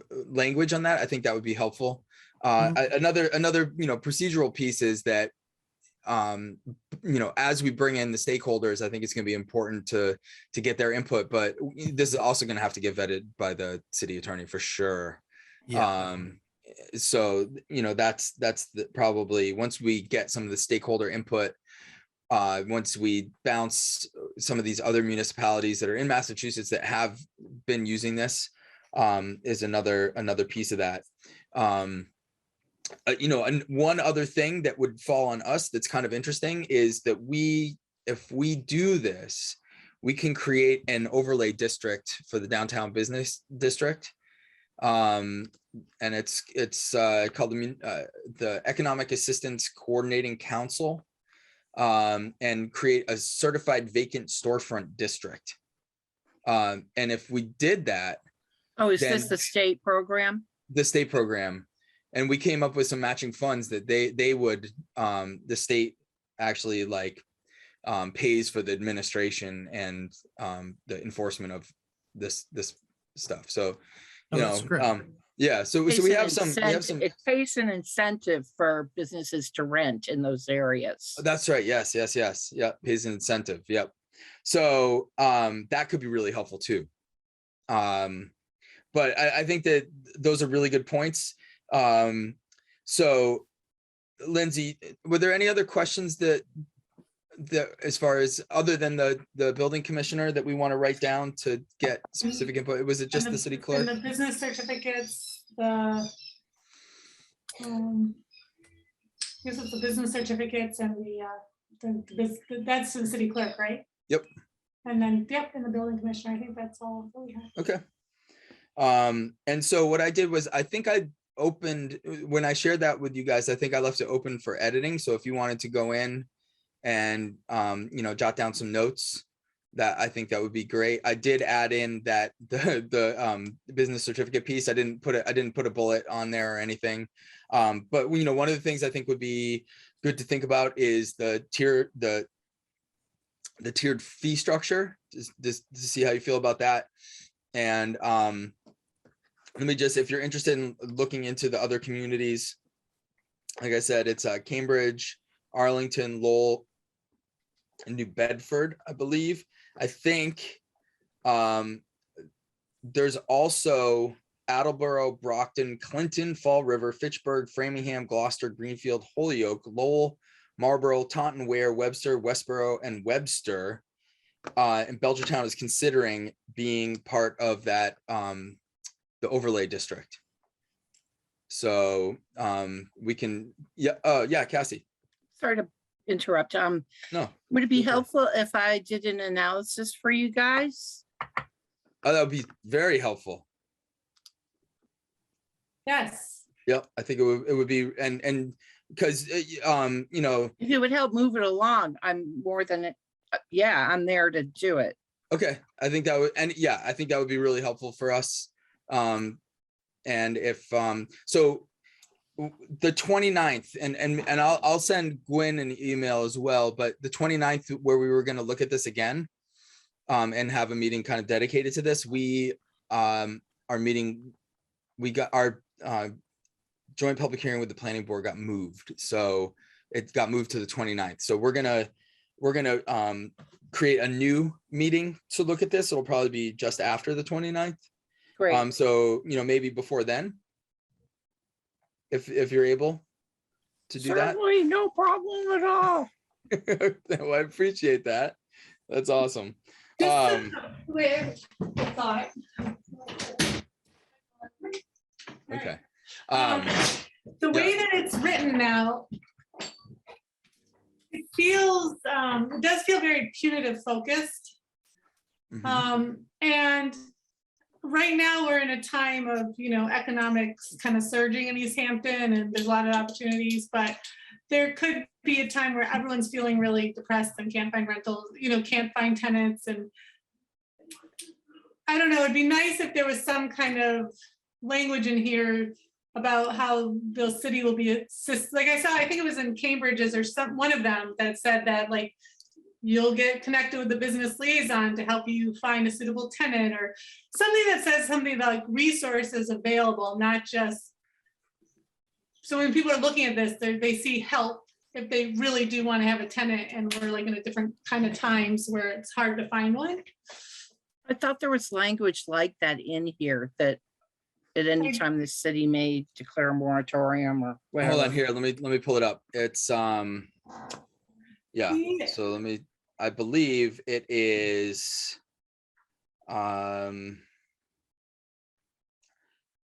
language on that, I think that would be helpful. Another, you know, procedural piece is that, you know, as we bring in the stakeholders, I think it's going to be important to get their input, but this is also going to have to get vetted by the city attorney for sure. Yeah. So, you know, that's probably, once we get some of the stakeholder input, once we bounce some of these other municipalities that are in Massachusetts that have been using this, is another piece of that. You know, and one other thing that would fall on us that's kind of interesting is that if we do this, we can create an overlay district for the downtown business district. and it's called the Economic Assistance Coordinating Council, and create a certified vacant storefront district. And if we did that, Oh, is then this the state program? the state program, and we came up with some matching funds that they would, the state actually like pays for the administration and the enforcement of this stuff. So, Oh, you that's know, great. yeah. So Pays we an have some. It pays an incentive for businesses to rent in those areas. That's right. Yes. Yeah. Pays an incentive. Yep. So that could be really helpful too. But I think that those are really good points. So Lindsay, were there any other questions that as far as other than the building commissioner that we want to write down to get specific input? Was it just the city clerk? And the business certificates, I guess it's the business certificates and that's the city clerk, right? Yep. And then, yep, and the building commissioner, I think that's all that we have. Okay. And so what I did was, I think I opened, when I shared that with you guys, I think I left it open for editing. So if you wanted to go in and, you know, jot down some notes, that I think that would be great. I did add in that the business certificate piece. I didn't put a bullet on there or anything. But you know, one of the things I think would be good to think about is the tiered fee structure, just to see how you feel about that. And let me just, if you're interested in looking into the other communities, like I said, it's Cambridge, Arlington, Lowell, and New Bedford, I believe. I think there's also Attleboro, Brockton, Clinton, Fall River, Fitchburg, Framingham, Gloucester, Greenfield, Holyoke, Lowell, Marlborough, Taunton, Ware, Webster, Westboro, and Webster. And Belchertown is considering being part of that, the overlay district. So we can, yeah, Cassie. Sorry to interrupt. No. Would it be go for it. helpful if I did an analysis for you guys? Oh, that would be very helpful. Yes. Yep, I think it would be, and because you know. If it would help move it along, I'm more than yeah, I'm there to do it. Okay, I think that would, and yeah, I think that would be really helpful for us. And if so the 29th, and I'll send Gwen an email as well, but the 29th, where we were going to look at this again, and have a meeting kind of dedicated to this, we are meeting, we got our joint public hearing with the planning board got moved, so it got moved to the 29th. So we're gonna create a new meeting to look at this. It'll probably be just after the 29th. Great. So, you know, maybe before then, if you're able to do that. Certainly, no problem at all. Well, I appreciate that. That's awesome. Just with the thought. Okay. The way that it's written now, it feels, it does feel very punitive focused. Mhm. And right now we're in a time of, you know, economics kind of surging in Easthampton, and there's a lot of opportunities, but there could be a time where everyone's feeling really depressed and can't find rentals, you know, can't find tenants. And I don't know, it'd be nice if there was some kind of language in here about how the city will be like I saw, I think it was in Cambridge's or one of them that said that, like, you'll get connected with the business liaison to help you find a suitable tenant, or something that says something like resources available, not just. So when people are looking at this, they see help if they really do want to have a tenant, and we're like in a different kind of times where it's hard to find one. I thought there was language like that in here, that at any time the city may declare a moratorium or whatever. Hold on here. Let me pull it up. It's yeah. So I believe it is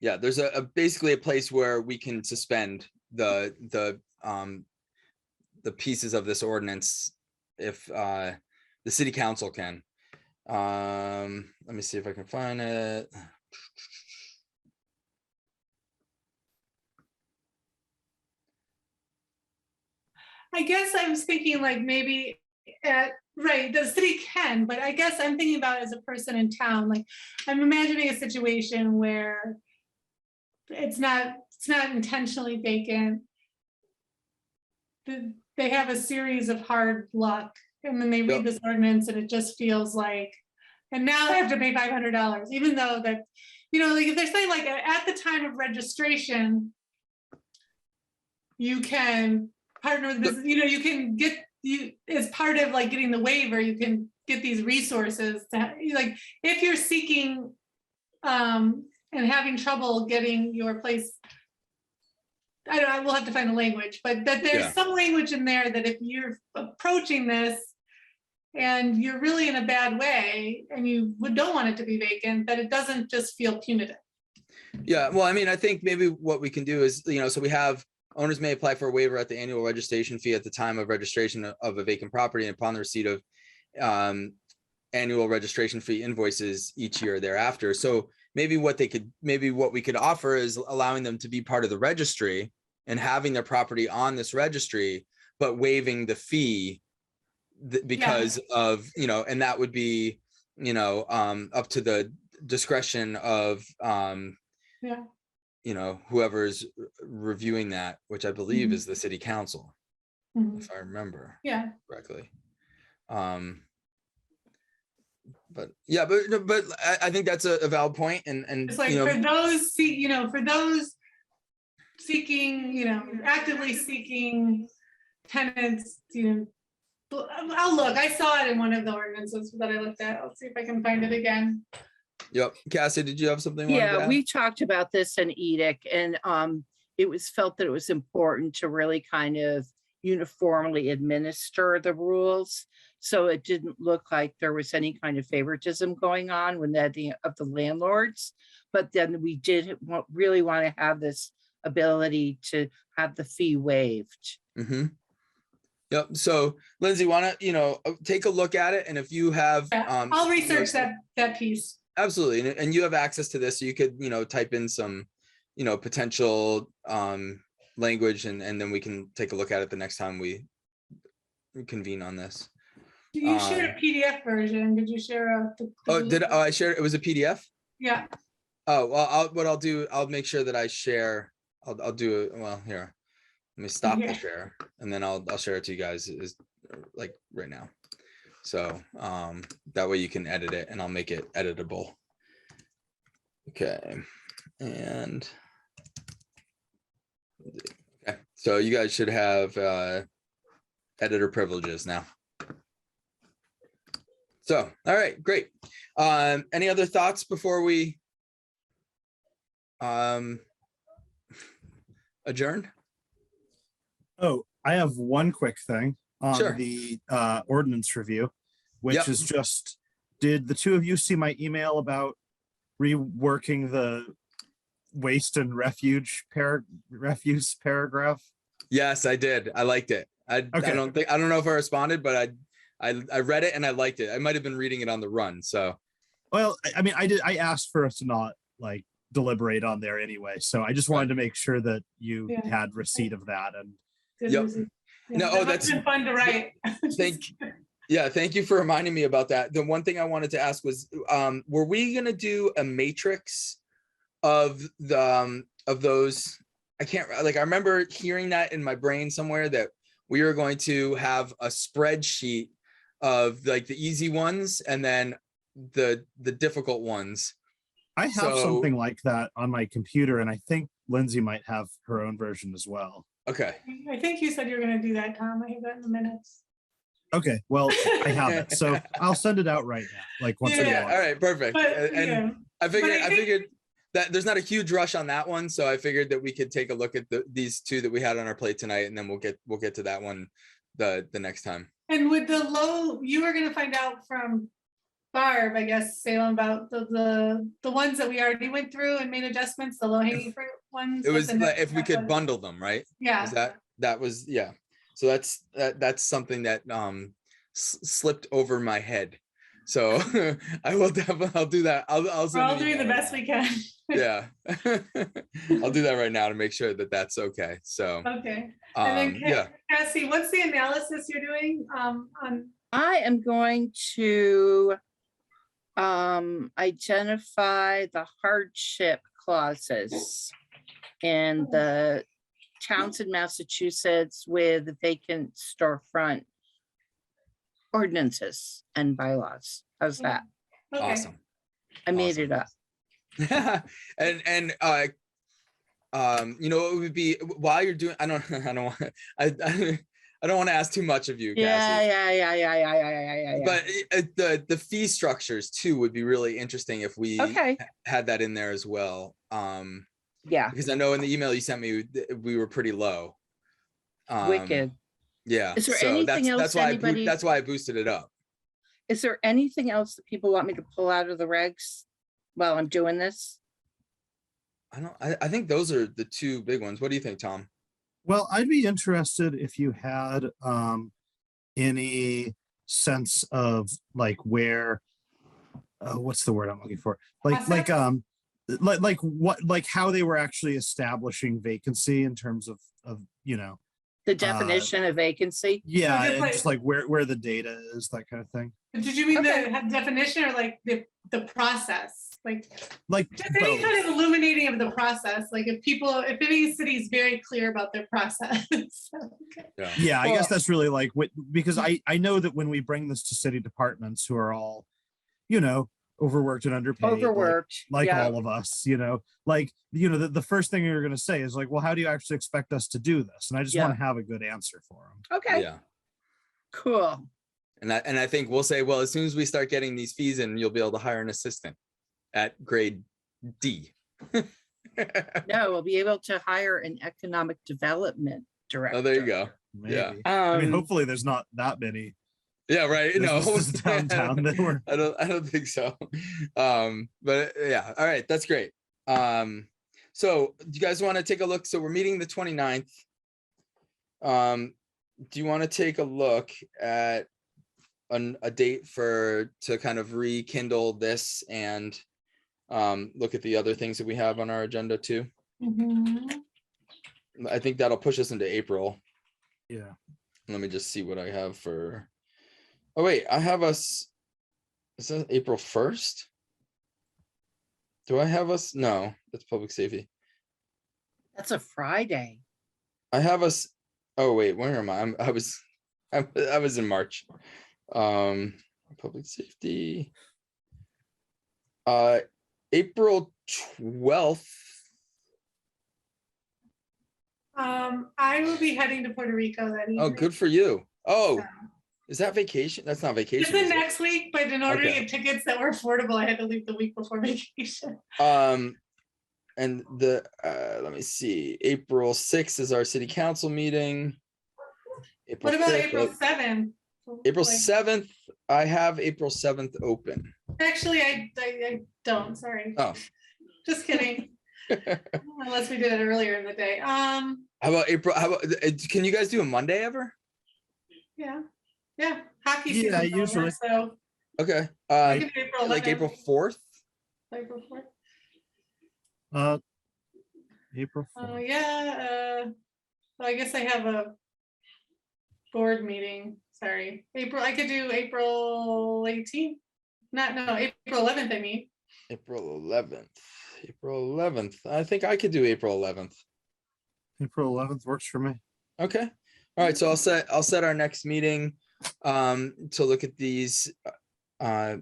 yeah, there's a basically a place where we can suspend the pieces of this ordinance if the city council can. Let me see if I can find it. I guess I was thinking like maybe right, the city can, but I guess I'm thinking about as a person in town, like I'm imagining a situation where it's not intentionally vacant. They have a series of hard luck and then they read Yep. this ordinance and it just feels like, and now I have to pay $500, even though that, like if they're saying like at the time of registration, you can partner with business, you can get, as part of like getting the waiver, you can get these resources that like, if you're seeking and having trouble getting your place, I will have to find the language, but that there's some language in there that if you're approaching this and you're really in a bad way and you don't want it to be vacant, that it doesn't just feel punitive. Yeah, well, I mean, I think maybe what we can do is, so we have owners may apply for a waiver at the annual registration fee at the time of registration of a vacant property and upon the receipt of annual registration fee invoices each year thereafter. So maybe what we could offer is allowing them to be part of the registry and having their property on this registry, but waiving the fee because of, and that would be, up to the discretion of, whoever's reviewing that, which I believe is the city council, if I remember correctly. But I think that's a valid point, and it's like for those seeking, actively seeking tenants, I'll look. I saw it in one of the ordinances that I looked at. I'll see if I can find it again. Yep. Cassie, did you have something? Yeah, we talked about this in edict, and it was felt that it was important to really kind of uniformly administer the rules, so it didn't look like there was any kind of favoritism going on when of the landlords. But then we did really want to have this ability to have the fee waived. Mm-hmm. Yep. So Lindsay, why don't take a look at it, and if you have, I'll research that piece. Absolutely, and you have access to this, so you could type in some potential language, and then we can take a look at it the next time we convene on this. You shared a PDF version. Did you share I share it was a PDF? Yeah. Oh, well, I'll make sure that I share. I'll do it. Well, here, let me stop the share, and then I'll share it to you guys like right now. So that way you can edit it, and I'll make it editable. Okay. And okay, so you guys should have editor privileges now. So, all right, great. Any other thoughts before we adjourn? Oh, I have one quick thing on Sure. the ordinance review, which is just, did the two of you see my email about reworking the waste and refuse paragraph? Yes, I did. I liked it. I don't know if I responded, but I read it and I liked it. I might have been reading it on the run. So, well, I mean, I asked for us to not like deliberate on there anyway. So I just wanted to make sure that you had receipt of that. And that's been fun to write. Thank you for reminding me about that. The one thing I wanted to ask was, were we going to do a matrix of those? I remember hearing that in my brain somewhere that we were going to have a spreadsheet of like the easy ones and then the difficult ones. I have something like that on my computer, and I think Lindsay might have her own version as well. Okay. I think you said you were going to do that, Tom. I have that in the minutes. Okay, well, I have it, so I'll send it out right now. Like once in a while. All right, perfect. But, I figured that there's not a huge rush on that one, so I figured that we could take a look at these two that we had on our plate tonight, and then we'll get to that one the next time. And with the low, you were going to find out from Barb, I guess, Salem, about the ones that we already went through and made adjustments, the low hanging fruit ones. It was like if we could bundle them, right? Yeah. That was. So that's something that slipped over my head. So I will definitely, I'll do that. I'll We're send all an doing the email best right we can. now. Yeah. I'll do that right now to make sure that that's okay. So, Okay. And then yeah. Cassie, what's the analysis you're doing on? I am going to identify the hardship clauses in the towns in Massachusetts with vacant storefront ordinances and bylaws. How's that? Okay. Awesome. I made Awesome. it up. and you know, it would be while you're doing, I don't want to ask too much of you, Cassie. Yeah. But the fee structures too would be really interesting if we Okay. had that in there as well. Yeah, Because I know in the email you sent me, we were pretty low. wicked. Yeah. Is there so anything else that's why anybody- that's why I boosted it up. Is there anything else that people want me to pull out of the regs while I'm doing this? I think those are the two big ones. What do you think, Tom? Well, I'd be interested if you had any sense of like where, what's the word I'm looking for? Like what how they were actually establishing vacancy in terms of you know. The definition of vacancy? Yeah, just and like- just like where the data is, that kind of thing. Did you mean Okay. the definition or like the process? Like just any both. kind of illuminating of the process, like if any city is very clear about their process. Okay. Yeah, I guess Well- that's really like what, because I know that when we bring this to city departments who are all, you know, overworked and underpaid, Overworked. like yeah. all of us, you know, the first thing you're going to say is like, well, how do you actually expect us to do this? And I just Yeah. want to have a good answer for them. Okay, Yeah. cool. And I think we'll say, well, as soon as we start getting these fees in, you'll be able to hire an assistant at grade D. No, we'll be able to hire an economic development director. Oh, there you go. Maybe. Yeah. I mean, Um, hopefully there's not that many. Yeah, right. No, businesses downtown that were. I don't think so. But yeah, all right, that's great. So do you guys want to take a look? So we're meeting the 29th. Do you want to take a look at a date to kind of rekindle this and look at the other things that we have on our agenda too? Mhm. I think that'll push us into April. Yeah. Let me just see what I have for. Oh wait, I have us. Is that April 1st? Do I have us? No, that's public safety. That's a Friday. I have us. Oh wait, where am I? I was in March. Public safety. April 12th. I will be heading to Puerto Rico that evening. Oh, good for you. Oh, So, is that vacation? That's not It's vacation. the is it? next week, but in order to Okay. get tickets that were affordable, I had to leave the week before vacation. And the let me see. April 6th is our city council meeting. What about 5th, April 7th? April Like, 7th, I have April 7th open. Actually, I don't, sorry. Oh. Just kidding. Unless we did it earlier in the day. How about April? Can you guys do a Monday ever? Yeah, hockey Yeah, season's over, usually. so Okay. we can do April Like 11th, April 4th? April 4th. April 4th. Yeah, well, I guess I have a board meeting, sorry. I could do April 18th. No, April 11th, I mean. April 11th. April 11th. I think I could do April 11th. April 11th works for me. Okay. All right. So I'll set our next meeting to look at these for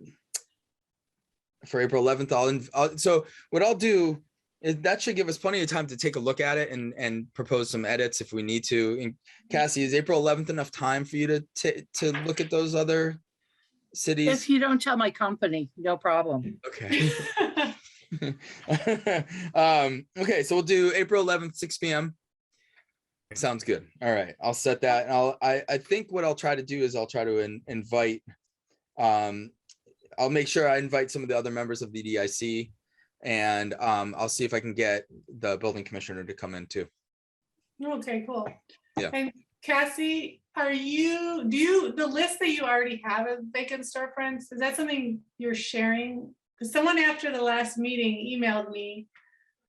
April 11th. So what I'll do is that should give us plenty of time to take a look at it and propose some edits if we need to. And Cassie, is April 11th enough time for you to look at those other cities? If you don't tell my company, no problem. Okay. Okay, so we'll do April 11th, 6 p.m. Sounds good. All right, I'll set that. And I think what I'll try to do is I'll try to invite, I'll make sure I invite some of the other members of the DIC, and I'll see if I can get the building commissioner to come in too. Okay, cool. Yeah. And Cassie, the list that you already have of vacant storefronts, is that something you're sharing? Because someone after the last meeting emailed me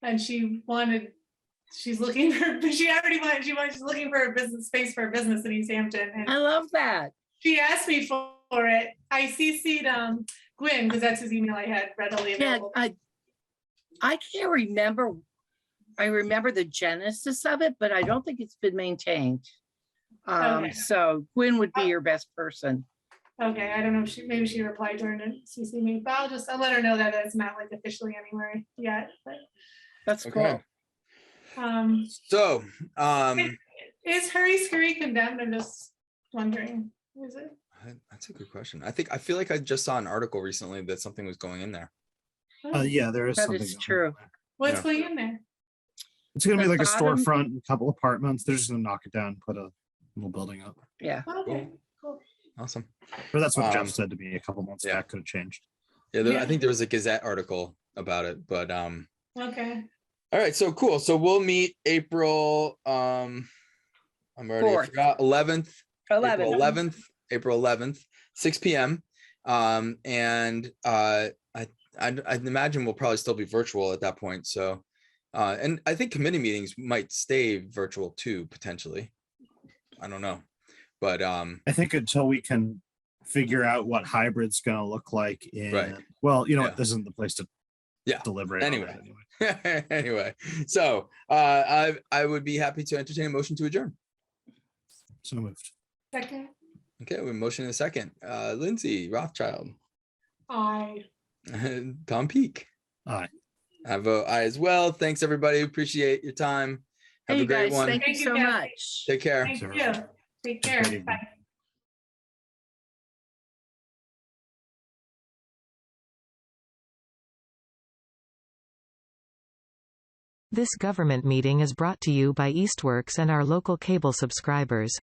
and she's looking for, she's looking for a business space for a business in Easthampton. I And love that. she asked me for it. I CC'd Gwyn, because that's his email I had readily Yeah, available. I can't remember. I remember the genesis of it, but I don't think it's been maintained. Okay. So Gwen would be your best person. Okay, I don't know if maybe she replied to her and didn't CC me, but I'll let her know that it's not like officially anywhere yet, but. That's Okay. cool. So, Is Hurry Scurry condemned? I'm just wondering, is it? that's a good question. I feel like I just saw an article recently that something was going in there. Yeah, there is That something. is going true. on there. What's Yeah. going in there? It's gonna be The like a bottom- storefront, and a couple apartments. They're just gonna knock it down, put a little building up. Yeah. Okay, cool. Awesome. Or that's what Jeff Um, said to me a couple months yeah. back. Could have changed. Yeah, Yeah. I think there was a Gazette article about it, but Okay, all right, so cool. So we'll meet April I'm already I 4th. forgot 11th. 11. April 11th, 6 p.m. And I'd imagine we'll probably still be virtual at that point. So and I think committee meetings might stay virtual too, potentially. I don't know. But I think until we can figure out what hybrid's gonna look like in, Right. well, you know Yeah. what, this isn't the place to Yeah. deliberate. on Anyway. that anyway. anyway, so I would be happy to entertain a motion to adjourn. So moved. second, Okay, we motion in a second. Lindsay Rothschild, I. Tom Peak. Aye. I vote aye as well. Thanks, everybody. Appreciate your time. Have Hey, a great guys, one. thank you Thank you, so Kathy. much. Take care. Thank Sure. you. Take care. Good evening. Bye. This government meeting is brought to you by Eastworks and our local cable subscribers.